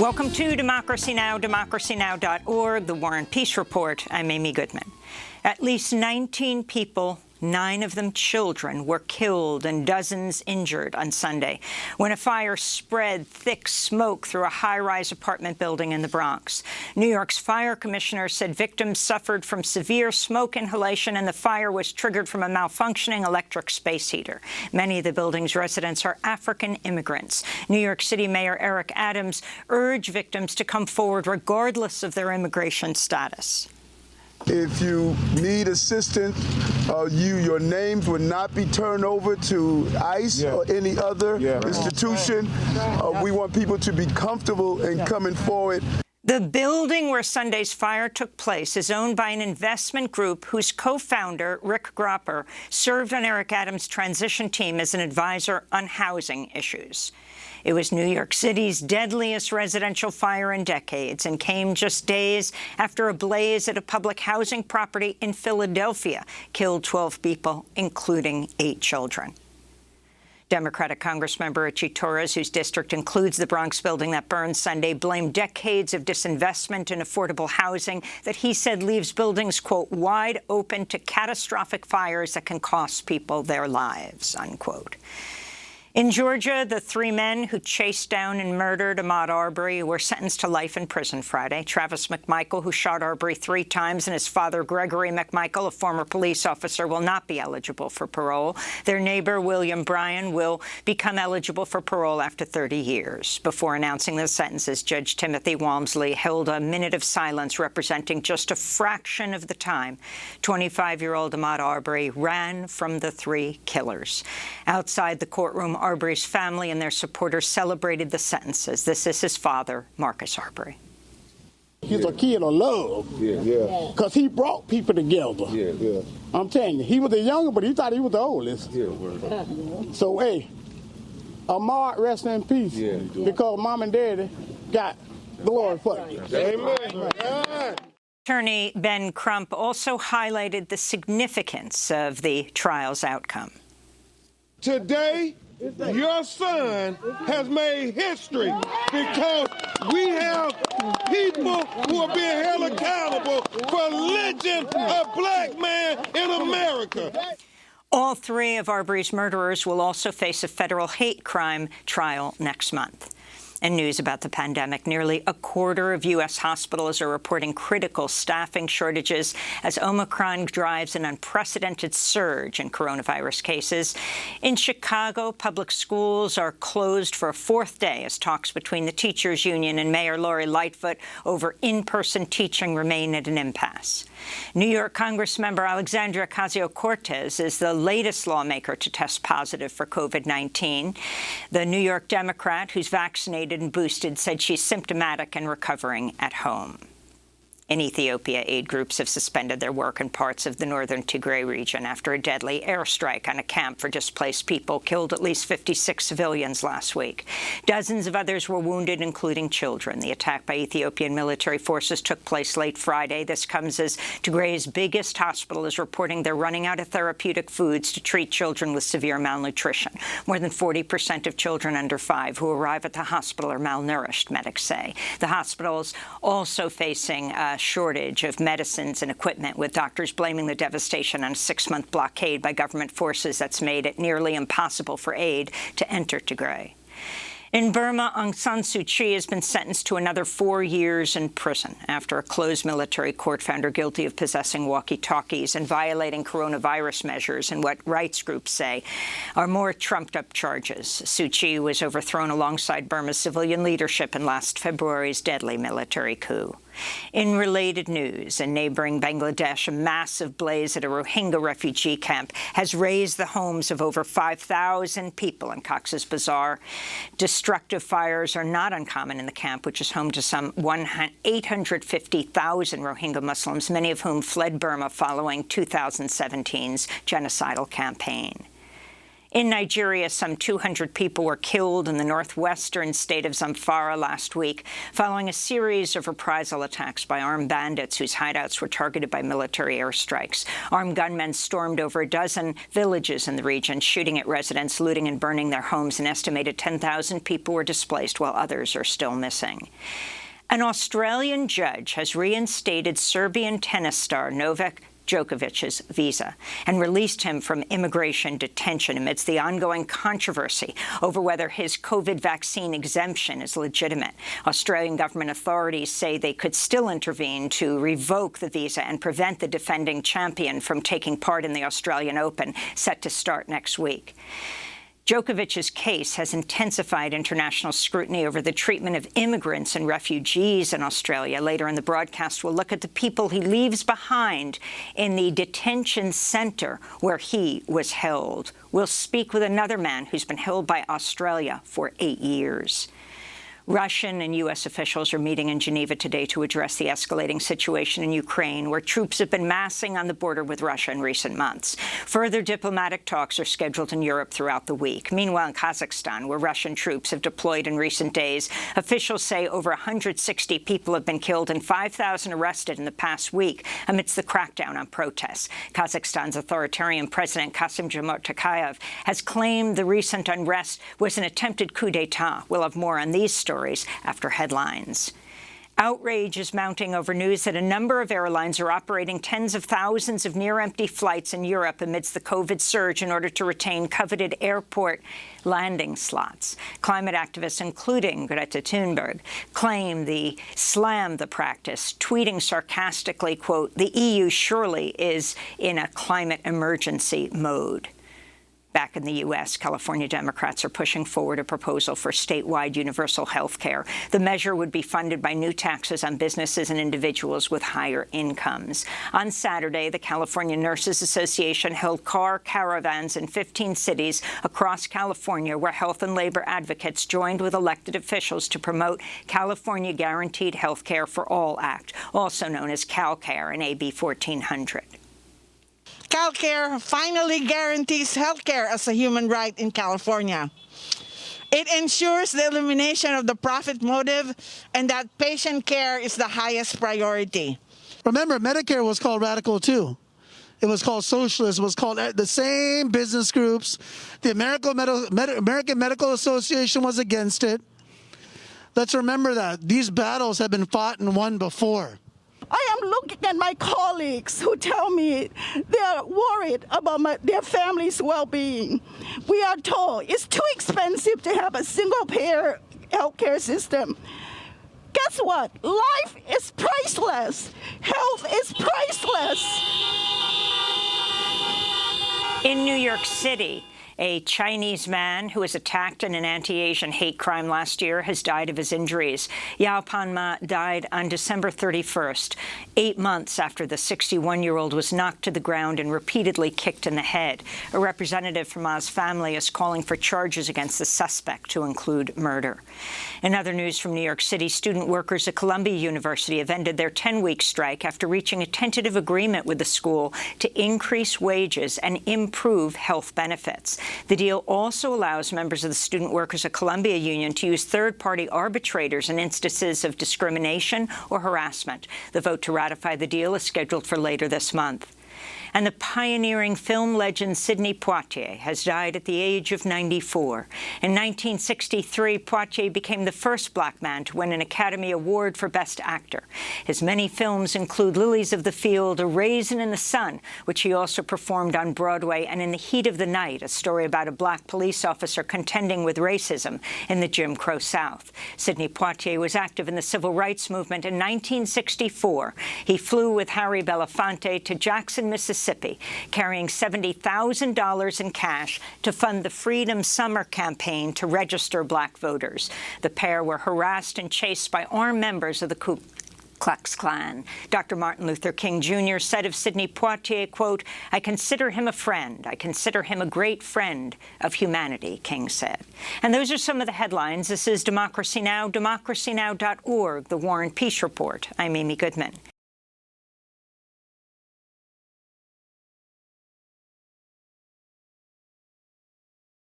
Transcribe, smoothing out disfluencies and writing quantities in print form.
Welcome to Democracy Now!, democracynow.org, the War and Peace Report. I'm Amy Goodman. At least 19 people, 9 of them children, were killed and dozens injured on Sunday when a fire spread thick smoke through a high-rise apartment building in the Bronx. New York's fire commissioner said victims suffered from severe smoke inhalation and the fire was triggered from a malfunctioning electric space heater. Many of the building's residents are African immigrants. New York City Mayor Eric Adams urged victims to come forward regardless of their immigration status. If you need assistance, your names would not be turned over to ICE or any other institution. We want people to be comfortable in coming forward. The building where Sunday's fire took place is owned by an investment group whose co-founder, Rick Gropper, served on Eric Adams' transition team as an advisor on housing issues. It was New York City's deadliest residential fire in decades and came just days after a blaze at a public housing property in Philadelphia killed 12 people, including 8 children. Democratic Congressmember Richie Torres, whose district includes the Bronx building that burned Sunday, blamed decades of disinvestment in affordable housing that he said leaves buildings, quote, wide open to catastrophic fires that can cost people their lives, unquote. In Georgia, the 3 men who chased down and murdered Ahmaud Arbery were sentenced to life in prison Friday. Travis McMichael, who shot Arbery 3 times, and his father, Gregory McMichael, a former police officer, will not be eligible for parole. Their neighbor, William Bryan, will become eligible for parole after 30 years. Before announcing the sentences, Judge Timothy Walmsley held a minute of silence representing just a fraction of the time 25-year-old Ahmaud Arbery ran from the 3 killers. Outside the courtroom, Arbery's family and their supporters celebrated the sentences. This is his father, Marcus Arbery. He's a kid of love. Because he brought people together. I'm telling you, he was the younger, but he thought he was the oldest. So, hey, Ahmaud, rest in peace. Because mom and daddy got glory for you. Amen. Attorney Ben Crump also highlighted the significance of the trial's outcome. Today, your son has made history because we have people who are being held accountable for lynching a black man in America. All 3 of Arbery's murderers will also face a federal hate crime trial next month. And news about the pandemic. Nearly a quarter of U.S. hospitals are reporting critical staffing shortages as Omicron drives an unprecedented surge in coronavirus cases. In Chicago, public schools are closed for a 4th day as talks between the teachers' union and Mayor Lori Lightfoot over in-person teaching remain at an impasse. New York Congressmember Alexandria Ocasio-Cortez is the latest lawmaker to test positive for COVID-19. The New York Democrat, who's vaccinated and boosted, said she's symptomatic and recovering at home. In Ethiopia, aid groups have suspended their work in parts of the northern Tigray region after a deadly airstrike on a camp for displaced people killed at least 56 civilians last week. Dozens of others were wounded, including children. The attack by Ethiopian military forces took place late Friday. This comes as Tigray's biggest hospital is reporting they're running out of therapeutic foods to treat children with severe malnutrition. More than 40% of children under 5 who arrive at the hospital are malnourished, medics say. The hospital is also facing shortage of medicines and equipment, with doctors blaming the devastation on a 6-month blockade by government forces that's made it nearly impossible for aid to enter Tigray. In Burma, Aung San Suu Kyi has been sentenced to another 4 years in prison after a closed military court found her guilty of possessing walkie-talkies and violating coronavirus measures in what rights groups say are more trumped-up charges. Suu Kyi was overthrown alongside Burma's civilian leadership in last February's deadly military coup. In related news, in neighboring Bangladesh, a massive blaze at a Rohingya refugee camp has razed the homes of over 5,000 people in Cox's Bazar. Destructive fires are not uncommon in the camp, which is home to some 850,000 Rohingya Muslims, many of whom fled Burma following 2017's genocidal campaign. In Nigeria, some 200 people were killed in the northwestern state of Zamfara last week following a series of reprisal attacks by armed bandits whose hideouts were targeted by military airstrikes. Armed gunmen stormed over a dozen villages in the region, shooting at residents, looting and burning their homes. An estimated 10,000 people were displaced, while others are still missing. An Australian judge has reinstated Serbian tennis star Novak Djokovic's visa and released him from immigration detention amidst the ongoing controversy over whether his COVID vaccine exemption is legitimate. Australian government authorities say they could still intervene to revoke the visa and prevent the defending champion from taking part in the Australian Open, set to start next week. Djokovic's case has intensified international scrutiny over the treatment of immigrants and refugees in Australia. Later in the broadcast, we'll look at the people he leaves behind in the detention centre where he was held. We'll speak with another man who's been held by Australia for 8 years. Russian and U.S. officials are meeting in Geneva today to address the escalating situation in Ukraine, where troops have been massing on the border with Russia in recent months. Further diplomatic talks are scheduled in Europe throughout the week. Meanwhile, in Kazakhstan, where Russian troops have deployed in recent days, officials say over 160 people have been killed and 5,000 arrested in the past week amidst the crackdown on protests. Kazakhstan's authoritarian president, Kassym-Jomart Tokayev, has claimed the recent unrest was an attempted coup d'etat. We'll have more on these stories after headlines. Outrage is mounting over news that a number of airlines are operating tens of thousands of near-empty flights in Europe amidst the COVID surge in order to retain coveted airport landing slots. Climate activists, including Greta Thunberg, slammed the practice, tweeting sarcastically, quote, "The EU surely is in a climate emergency mode." Back in the U.S., California Democrats are pushing forward a proposal for statewide universal health care. The measure would be funded by new taxes on businesses and individuals with higher incomes. On Saturday, the California Nurses Association held car caravans in 15 cities across California, where health and labor advocates joined with elected officials to promote California Guaranteed Health Care for All Act, also known as CalCare in AB 1400. CalCare finally guarantees health care as a human right in California. It ensures the elimination of the profit motive and that patient care is the highest priority. Remember, Medicare was called radical too. It was called socialist. It was called the same business groups. The American Medical Association was against it. Let's remember that. These battles have been fought and won before. I am looking at my colleagues who tell me they are worried about their family's well-being. We are told it's too expensive to have a single-payer healthcare system. Guess what? Life is priceless. Health is priceless. In New York City, a Chinese man who was attacked in an anti-Asian hate crime last year has died of his injuries. Yao Panma died on December 31st, 8 months after the 61-year-old was knocked to the ground and repeatedly kicked in the head. A representative from Ma's family is calling for charges against the suspect, to include murder. In other news from New York City, student workers at Columbia University have ended their 10-week strike after reaching a tentative agreement with the school to increase wages and improve health benefits. The deal also allows members of the Student Workers at Columbia Union to use third-party arbitrators in instances of discrimination or harassment. The vote to ratify the deal is scheduled for later this month. And the pioneering film legend Sidney Poitier has died at the age of 94. In 1963, Poitier became the first black man to win an Academy Award for Best Actor. His many films include Lilies of the Field, A Raisin in the Sun, which he also performed on Broadway, and In the Heat of the Night, a story about a black police officer contending with racism in the Jim Crow South. Sidney Poitier was active in the civil rights movement. In 1964, he flew with Harry Belafonte to Jackson, Mississippi, carrying $70,000 in cash to fund the Freedom Summer campaign to register black voters. The pair were harassed and chased by armed members of the Ku Klux Klan. Dr. Martin Luther King Jr. said of Sidney Poitier, quote, "I consider him a friend. I consider him a great friend of humanity," King said. And those are some of the headlines. This is Democracy Now!, democracynow.org, The War and Peace Report. I'm Amy Goodman.